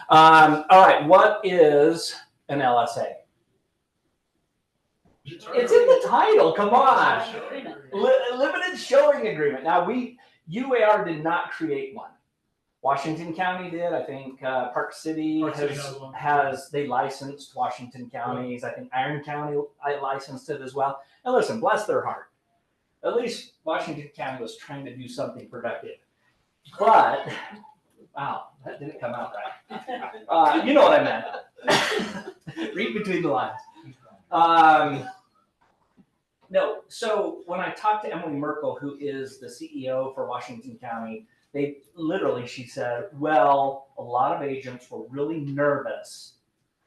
All right, what is an LSA? It's in the title. Come on. Limited showing agreement. Now, UAR did not create one. Washington County did. I think Park City has they licensed Washington counties. I think Iron County licensed it as well. And listen, bless their heart. At least Washington County was trying to do something productive. But wow, that didn't come out right. You know what I meant. Read between the lines. No, so when I talked to Emily Merkel, who is the CEO for Washington County, she said, well, a lot of agents were really nervous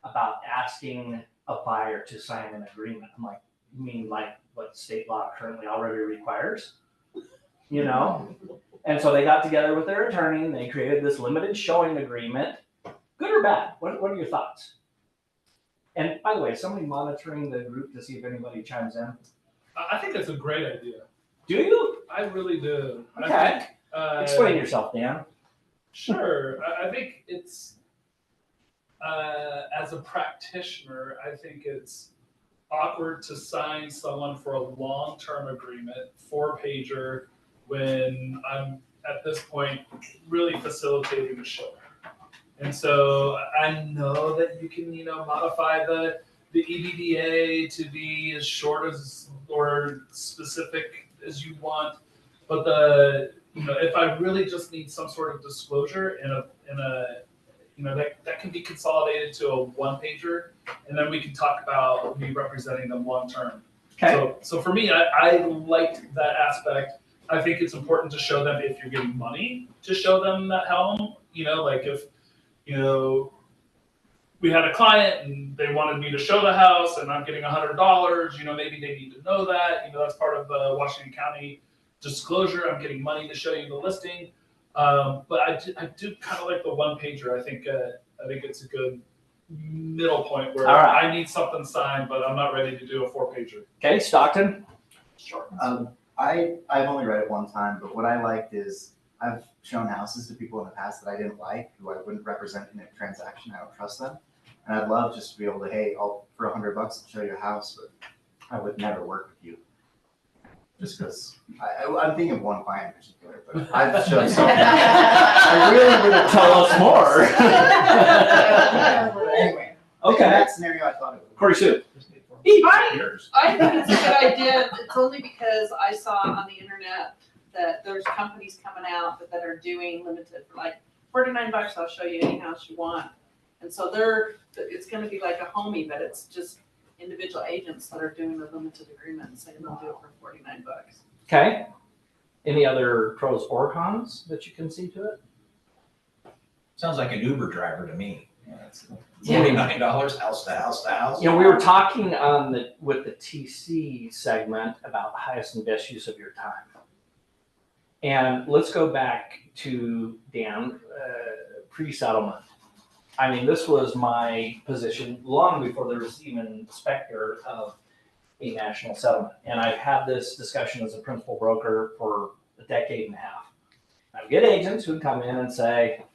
about asking a buyer to sign an agreement. I'm like, you mean like what state law currently already requires? You know? And so they got together with their attorney and they created this limited showing agreement. Good or bad? What are your thoughts? And by the way, is somebody monitoring the group to see if anybody chimes in? I think that's a great idea. Do you? I really do. Okay. Explain yourself, Dan. Sure. I think it's, as a practitioner, I think it's awkward to sign someone for a long-term agreement, 4-pager, when I'm at this point really facilitating the show. And so I know that you can, modify the EBBA'a to be as short as or specific as you want, but if I really just need some sort of disclosure that can be consolidated to a 1-pager, and then we can talk about me representing them long term. Okay. So for me, I liked that aspect. I think it's important to show them if you're getting money to show them that helm. Like if we had a client and they wanted me to show the house and I'm getting $100, maybe they need to know that. That's part of the Washington County disclosure. I'm getting money to show you the listing. But I do kind of like the 1-pager. I think it's a good middle point where I need something signed, but I'm not ready to do a 4-pager. Okay, Stockton? Sure. I've only read it one time, but what I liked is I've shown houses to people in the past that I didn't like, who I wouldn't represent in a transaction. I don't trust them. And I'd love just to be able to, hey, for $100 I'll show you a house, but I would never work with you. Just because I'm thinking of one client in particular, but I've shown something. I really would tell us more. Anyway, okay. In that scenario, I thought it would. Corey Sue. I think it's a good idea. It's only because I saw on the internet that there's companies coming out that are doing limited for like $49. I'll show you any house you want. And so it's going to be like a homie, but it's just individual agents that are doing the limited agreement saying they'll do it for $49. Okay. Any other pros or cons that you can see to it? Sounds like an Uber driver to me. $49 house to house to house. We were talking with the TC segment about the highest and best use of your time. And let's go back to Dan, pre-settlement. I mean, this was my position long before there was even specter of a national settlement. And I've had this discussion as a principal broker for a decade and a half. I get agents who come in and say,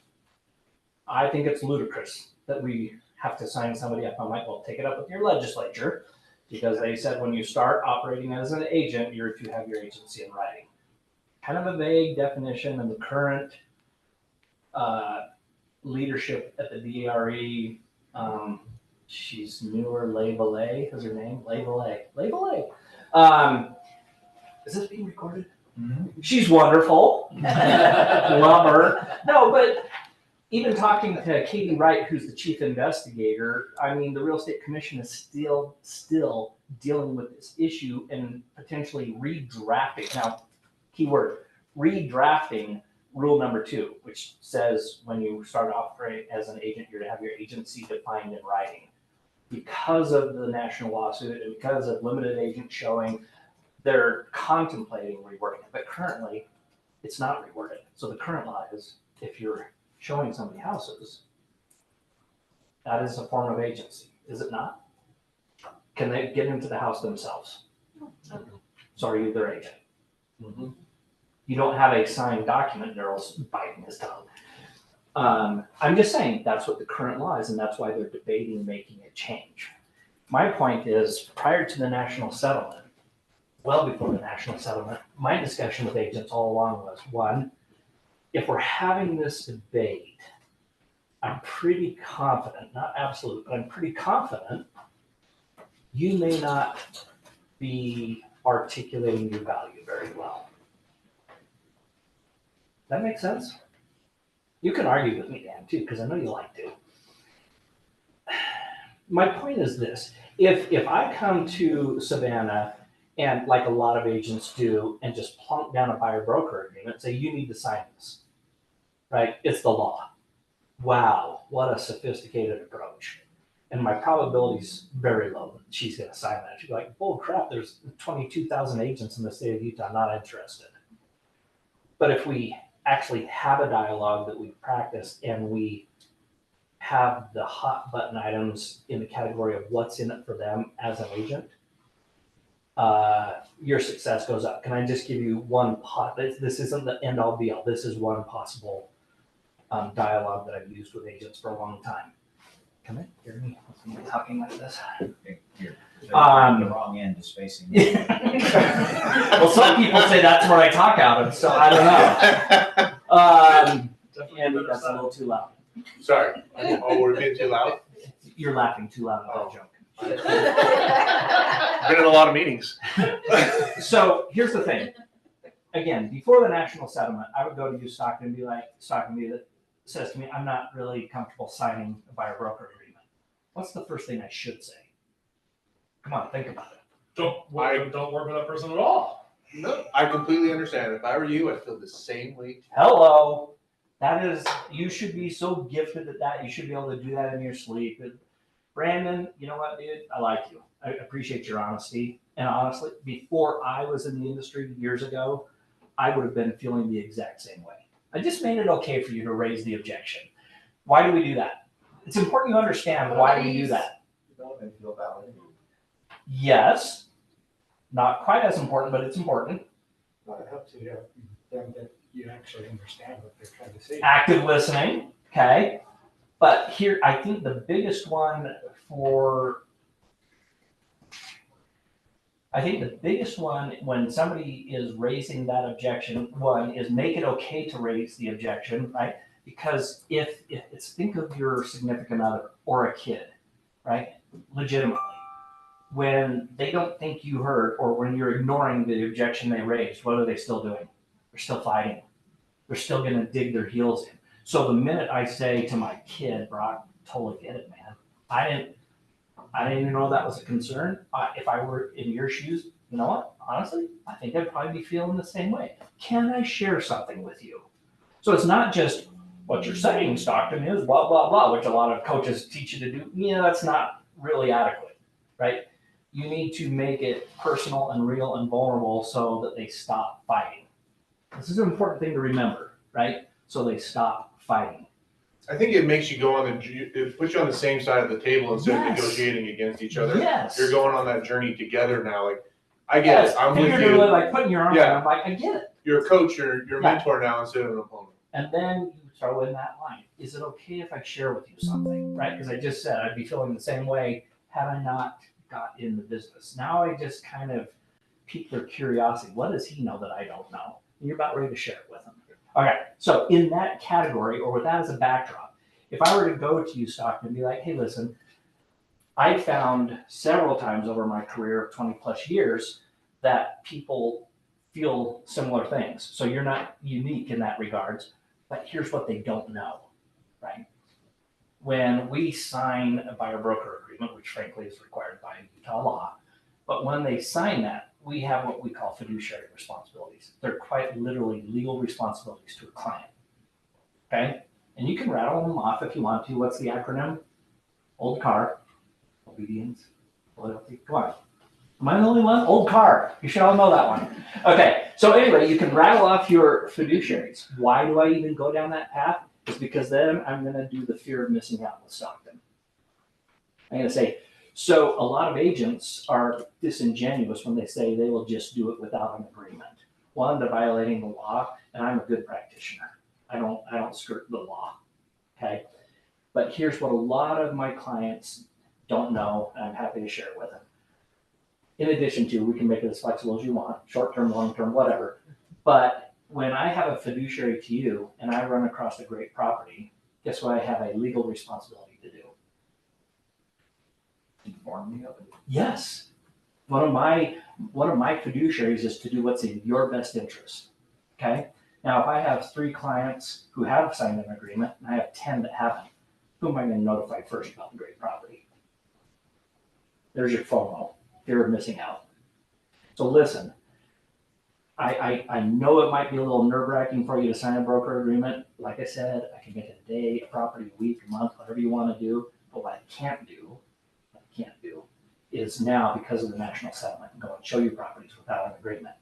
I think it's ludicrous that we have to sign somebody up. I'm like, well, take it up with your legislature, because they said when you start operating as an agent, you're to have your agency in writing. Kind of a vague definition, and the current leadership at the DRE, she's newer, Leigh is her name? Leigh. Is this being recorded? Mm-hmm. She's wonderful. Love her. No, but even talking to Katie Wright, who's the chief investigator, I mean, the Real Estate Commission is still dealing with this issue and potentially redrafting. Now, keyword, redrafting rule number 2, which says when you start operating as an agent, you're to have your agency defined in writing. Because of the national lawsuit and because of limited agent showing, they're contemplating rewording it. But currently, it's not reworded. So the current law is if you're showing somebody houses, that is a form of agency, is it not? Can they get into the house themselves? So are you their agent? Mm-hmm. You don't have a signed document, Daryl's biting his tongue. I'm just saying that's what the current law is, and that's why they're debating making a change. My point is, prior to the national settlement, well before the national settlement, my discussion with agents all along was, one, if we're having this debate, I'm pretty confident, not absolute, but I'm pretty confident you may not be articulating your value very well. That makes sense? You can argue with me, Dan, too, because I know you like to. My point is this, if I come to Savannah and like a lot of agents do and just plunk down a buyer broker agreement, say you need to sign this, right? It's the law. Wow, what a sophisticated approach. And my probability is very low that she's gonna sign that. She's like, oh crap, there's 22,000 agents in the state of Utah not interested. But if we actually have a dialogue that we've practiced and we have the hot button items in the category of what's in it for them as an agent, your success goes up. Can I just give you one this isn't the end all be all. This is one possible dialogue that I've used with agents for a long time. Can they hear me? Somebody talking like this? You're the wrong end is facing. Well, some people say that's where I talk out of, so I don't know. Andy, that's a little too loud. Sorry. Oh, we're being too loud? You're laughing too loud at that joke. Been in a lot of meetings. So here's the thing. Again, before the national settlement, I would go to you, Stockton, and be like, Stockton, that says to me, I'm not really comfortable signing a buyer broker agreement. What's the first thing I should say? Come on, think about it. Don't work with that person at all. No, I completely understand. If I were you, I'd feel the same way. Hello. That is, you should be so gifted at that. You should be able to do that in your sleep. And Brandon, you know what, dude? I like you. I appreciate your honesty. And honestly, before I was in the industry years ago, I would have been feeling the exact same way. I just made it okay for you to raise the objection. Why do we do that? It's important you understand why we do that. Development feel validated. Yes, not quite as important, but it's important. Well, it helps you them that you actually understand what they're trying to say. Active listening, okay. But here, I think the biggest one when somebody is raising that objection, one is make it okay to raise the objection, right? Because if it's, think of your significant other or a kid, right? Legitimately, when they don't think you heard or when you're ignoring the objection they raised, what are they still doing? They're still fighting. They're still gonna dig their heels in. So the minute I say to my kid, Brock, totally get it, man. I didn't even know that was a concern. If I were in your shoes, you know what? Honestly, I think I'd probably be feeling the same way. Can I share something with you? So it's not just what you're saying, Stockton, is blah, blah, blah, which a lot of coaches teach you to do. Yeah, that's not really adequate, right? You need to make it personal and real and vulnerable so that they stop fighting. This is an important thing to remember, right? So they stop fighting. I think it makes you go on it puts you on the same side of the table instead of negotiating against each other. Yes. You're going on that journey together now. Like, I get it. I'm with Figuratively, you. like putting your arm Yeah. around, I'm like, I get it. You're a coach, you're your mentor now instead of an opponent. And then you throw in that line. Is it okay if I share with you something, right? Because I just said I'd be feeling the same way had I not got in the business. Now I just kind of pique their curiosity. What does he know that I don't know? And you're about ready to share it with him. Okay, so in that category, or with that as a backdrop, if I were to go to you, Stockton, and be like, hey, listen, I found several times over my career of 20 plus years that people feel similar things. So you're not unique in that regards, but here's what they don't know, right? When we sign a buyer broker agreement, which frankly is required by Utah law, but when they sign that, we have what we call fiduciary responsibilities. They're quite literally legal responsibilities to a client, okay? And you can rattle them off if you want to. What's the acronym? Old car, obedience, loyalty. Come on. Am I the only one? Old car. You should all know that one. Okay. So anyway, you can rattle off your fiduciaries. Why do I even go down that path? It's because then I'm going to do the fear of missing out with Stockton. I'm going to say, so a lot of agents are disingenuous when they say they will just do it without an agreement. One, they're violating the law, and I'm a good practitioner. I don't skirt the law. But here's what a lot of my clients don't know, and I'm happy to share it with them. In addition to, we can make it as flexible as you want, short-term, long-term, whatever. But when I have a fiduciary to you and I run across a great property, guess what I have a legal responsibility to do? Inform me of it. Yes. One of my fiduciaries is to do what's in your best interest. Okay? Now, if I have 3 clients who have signed an agreement and I have 10 that haven't, who am I going to notify first about the great property? There's your FOMO, fear of missing out. So listen, I know it might be a little nerve-wracking for you to sign a broker agreement. Like I said, I can make it a day, a property, a week, a month, whatever you want to do. But what I can't do is now, because of the national settlement, go and show you properties without an agreement.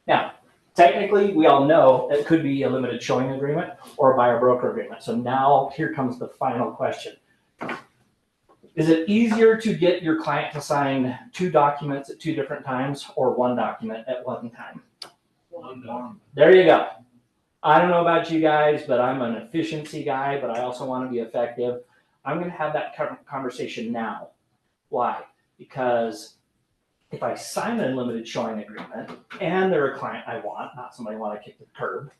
Now, technically, we all know it could be a limited showing agreement or a buyer broker agreement. So now here comes the final question. Is it easier to get your client to sign 2 documents at 2 different times or 1 document at 1 time? There you go. I don't know about you guys, but I'm an efficiency guy, but I also want to be effective. I'm going to have that conversation now. Why? Because if I sign a limited showing agreement and they're a client I want, not somebody I want to kick to the curb,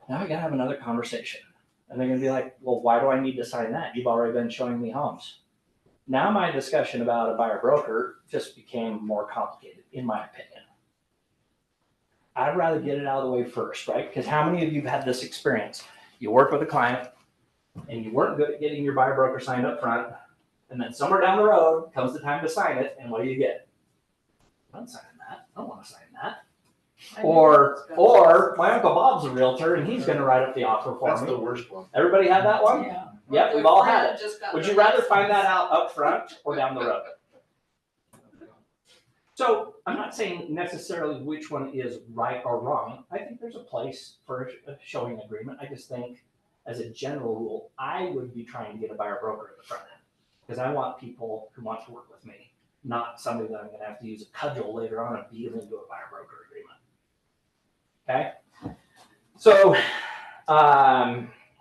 now I got to have another conversation. And they're going to be like, well, why do I need to sign that? You've already been showing me homes. Now my discussion about a buyer broker just became more complicated, in my opinion. I'd rather get it out of the way first, right? Because how many of you have had this experience? You work with a client and you weren't good at getting your buyer broker signed up front. And then somewhere down the road comes the time to sign it. And what do you get? I'm not signing that. I don't want to sign that. Or my Uncle Bob's a realtor and he's going to write up the offer for That's me. the worst one. Everybody had that one? Yeah. Yep, we've all had it. Would you rather find that out up front or down the road? So I'm not saying necessarily which one is right or wrong. I think there's a place for a showing agreement. I just think as a general rule, I would be trying to get a buyer broker at the front end because I want people who want to work with me, not somebody that I'm going to have to use a cudgel later on and beat into a buyer broker agreement. Okay? So,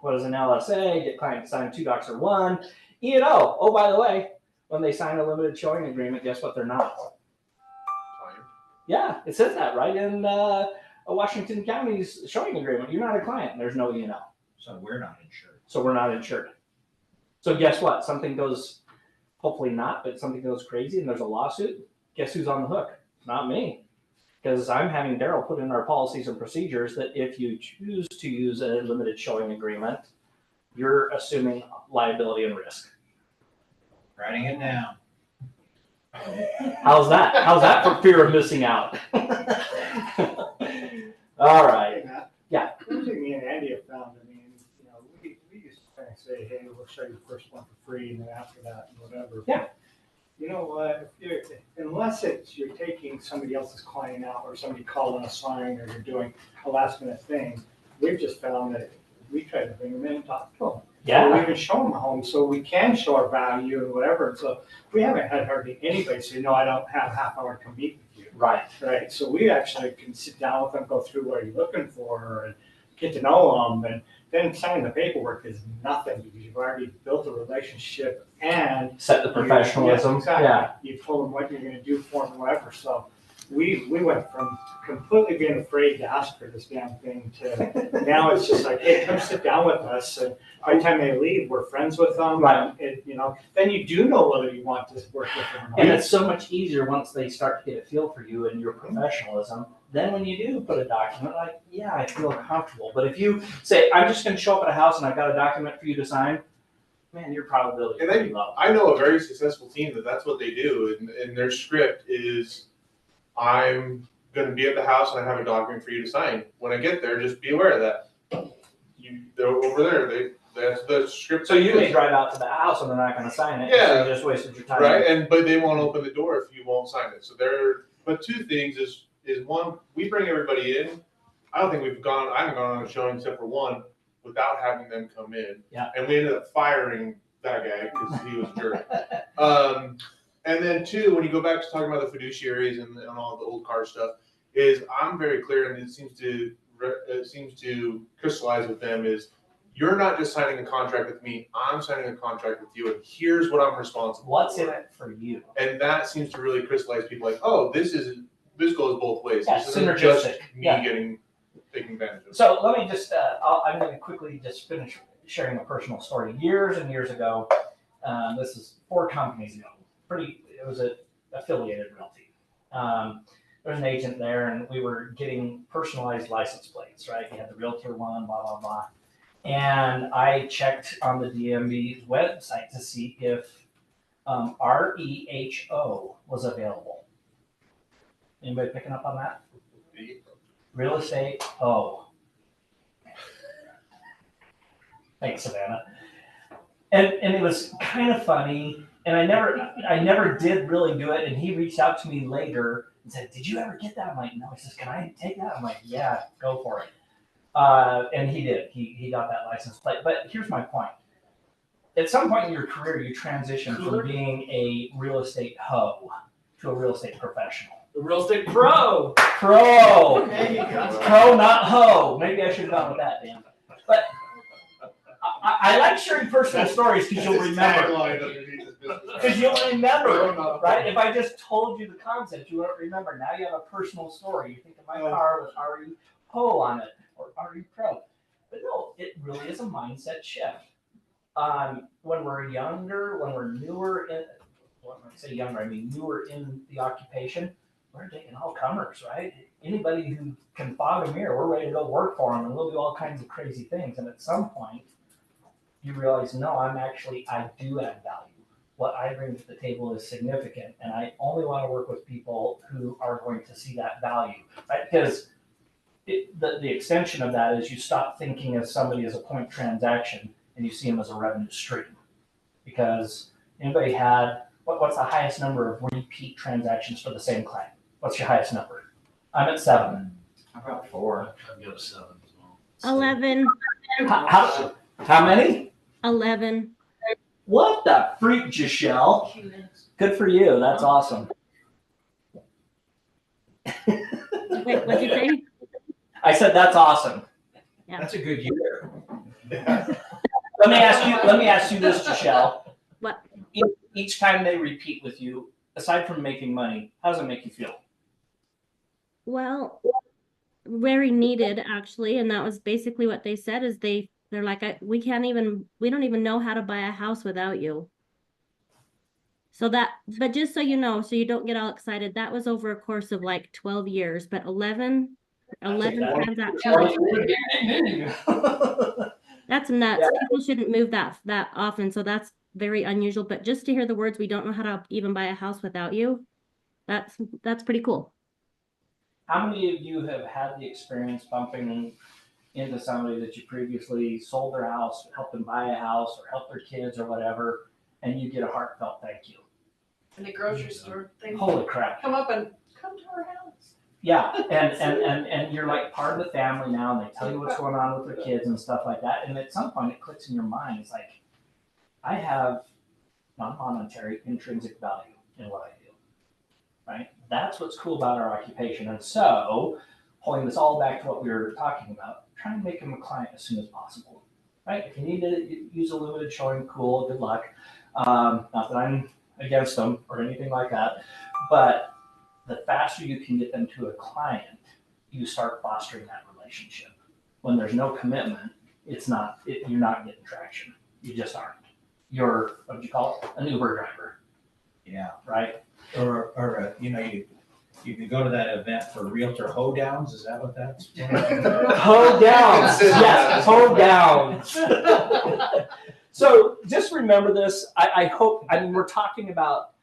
what is an LSA? Get client to sign 2 docs or 1. E&O. Oh, by the way, when they sign a limited showing agreement, guess what they're not? Yeah, it says that right in Washington County's showing agreement. You're not a client. And there's no E&O. So we're not insured. So we're not insured. So guess what? Something goes, hopefully not, but something goes crazy and there's a lawsuit. Guess who's on the hook? Not me. Because I'm having Daryl put in our policies and procedures that if you choose to use a limited showing agreement, you're assuming liability and risk. Writing it down. How's that? How's that for fear of missing out? All right. Hey, Matt. Yeah. One thing me and Andy have found, I mean, we used to kind of say, hey, we'll show you the first one for free and then after that, whatever. Yeah. You know what, unless you're taking somebody else's client out or somebody calling a sign or you're doing a last minute thing, we've just found that we try to bring them in and talk to them. Yeah. So we even show them a home so we can show our value and whatever. So we haven't had hardly anybody say, no, I don't have half hour to meet with you. Right. Right. So we actually can sit down with them, go through what you're looking for and get to know them. And then signing the paperwork is nothing because you've already built a relationship and Set the professionalism. Yeah, exactly. Yeah. You told them what you're going to do for them, whatever. So we went from completely being afraid to ask for this damn thing to now it's just like, hey, come sit down with us. And by the time they leave, we're friends with them. Right. And then you do know whether you want to work with them or And not. it's so much easier once they start to get a feel for you and your professionalism. Then when you do put a document, like, yeah, I feel comfortable. But if you say, I'm just going to show up at a house and I've got a document for you to sign, man, your probability is pretty low. I know a very successful team that's what they do, and their script is, I'm going to be at the house and I have a document for you to sign. When I get there, just be aware of that. They're over there. That's the script. So you may drive out to the house and they're not going to sign it. Yeah. So you just wasted your time. Right, but they won't open the door if you won't sign it. So but 2 things is one, we bring everybody in. I haven't gone on a showing except for 1 without having them come in. Yeah. And we ended up firing that guy because he was a jerk. And then 2, when you go back to talking about the fiduciaries and all the old car stuff, is I'm very clear, and it seems to crystallize with them is you're not just signing a contract with me, I'm signing a contract with you, and here's what I'm responsible What's for. in it for you? And that seems to really crystallize people like, oh, this goes both ways. Yeah, This isn't just synergistic. me Yeah. getting taken advantage of. So let me just, I'm going to quickly just finish sharing a personal story. Years and years ago, this is 4 companies ago. It was an affiliated realty. There was an agent there, and we were getting personalized license plates, right? You had the realtor one, blah, blah, blah. And I checked on the DMV's website to see if REHO was available. Anybody picking up on that? Real estate O. Thanks, Savannah. And it was kind of funny, and I never did really do it. And he reached out to me later and said, "Did you ever get that?" I'm like, "No." He says, "Can I take that?" I'm like, "Yeah, go for it." And he did. He got that license plate. But here's my point. At some point in your career, you transition from being a real estate hoe to a real estate professional. The real estate pro. Pro. There you go. Pro, not hoe. Maybe I should have gone with that, Dan. But I like sharing personal stories because you'll remember. Because you'll remember, right? If I just told you the concept, you won't remember. Now you have a personal story. You think of my car with RE Ho on it or RE Pro. But no, it really is a mindset shift. When we're younger, when we're newer in, when I say younger, I mean newer in the occupation, we're taking all comers, right? Anybody who can fog a mirror, we're ready to go work for them, and we'll do all kinds of crazy things. And at some point, you realize, no, I do add value. What I bring to the table is significant, and I only want to work with people who are going to see that value, right? Because the extension of that is you stop thinking of somebody as a point transaction and you see them as a revenue stream. Because anybody had, what's the highest number of repeat transactions for the same client? What's your highest number? I'm at 7. How about 4? I've got a 7 as well. 11. How many? 11. What the freak, Giselle? Good for you. That's awesome. Wait, what'd you say? I said that's awesome. Yeah. That's a good year. Let me ask you this, Giselle. What? Each time they repeat with you, aside from making money, how does it make you feel? Well, very needed actually, and that was basically what they said. Is they're like, we don't even know how to buy a house without you. So but just so you know, so you don't get all excited, that was over a course of like 12 years, but 11 transactions. That's nuts. Yeah. People shouldn't move that often, so that's very unusual. But just to hear the words, "We don't know how to even buy a house without you," that's pretty cool. How many of you have had the experience bumping into somebody that you previously sold their house, helped them buy a house, or helped their kids or whatever, and you get a heartfelt thank you? In the grocery store, they Holy crap. come up and come to our house. Yeah, and you're like part of the family now, and they tell you what's going on with their kids and stuff like that. And at some point, it clicks in your mind. It's like, I have non-monetary intrinsic value in what I do, right? That's what's cool about our occupation. And so, pulling this all back to what we were talking about, try and make them a client as soon as possible, right? If you need to use a limited showing, cool, good luck. Not that I'm against them or anything like that, but the faster you can get them to a client, you start fostering that relationship. When there's no commitment, you're not getting traction. You just aren't. You're, what do you call it? An Uber driver. Yeah. Right? Or you can go to that event for realtor hoedowns. Is that what that's? Hoedowns. Yes, hoedowns. So just remember this. I hope, we're talking about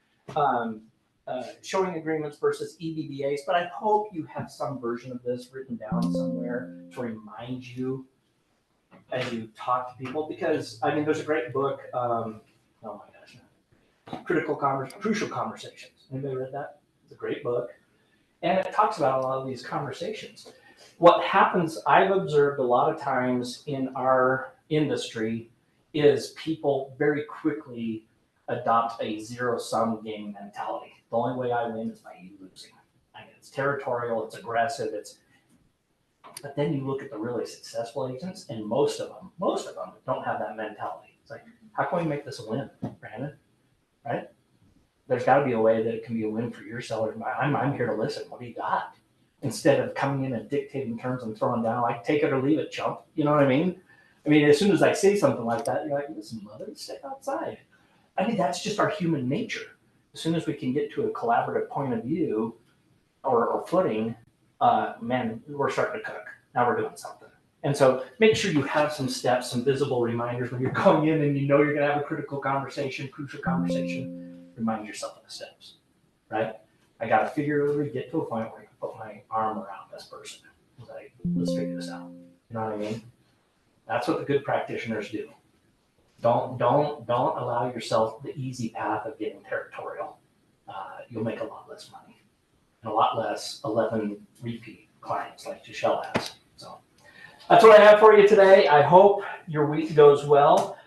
showing agreements versus EBBA's, but I hope you have some version of this written down somewhere to remind you as you talk to people, because there's a great book, oh my gosh, Crucial Conversations. Anybody read that? It's a great book. And it talks about a lot of these conversations. What happens, I've observed a lot of times in our industry, is people very quickly adopt a zero-sum game mentality. The only way I win is by you losing. It's territorial, it's aggressive, But then you look at the really successful agents, and most of them don't have that mentality. It's like, how can we make this a win, Brandon? Right? There's got to be a way that it can be a win for your seller. I'm here to listen. What do you got? Instead of coming in and dictating terms and throwing down, like, take it or leave it, chump. You know what I mean? I mean, as soon as I say something like that, you're like, listen, mother, step outside. I mean, that's just our human nature. As soon as we can get to a collaborative point of view or footing, man, we're starting to cook. Now we're doing something. And so make sure you have some steps, some visible reminders when you're going in and you know you're going to have a crucial conversation. Remind yourself of the steps, right? I got to figuratively get to a point where I can put my arm around this person. Like, let's figure this out. You know what I mean? That's what the good practitioners do. Don't allow yourself the easy path of getting territorial. You'll make a lot less money and a lot less 11 repeat clients like Giselle has. So that's what I have for you today. I hope your week goes well.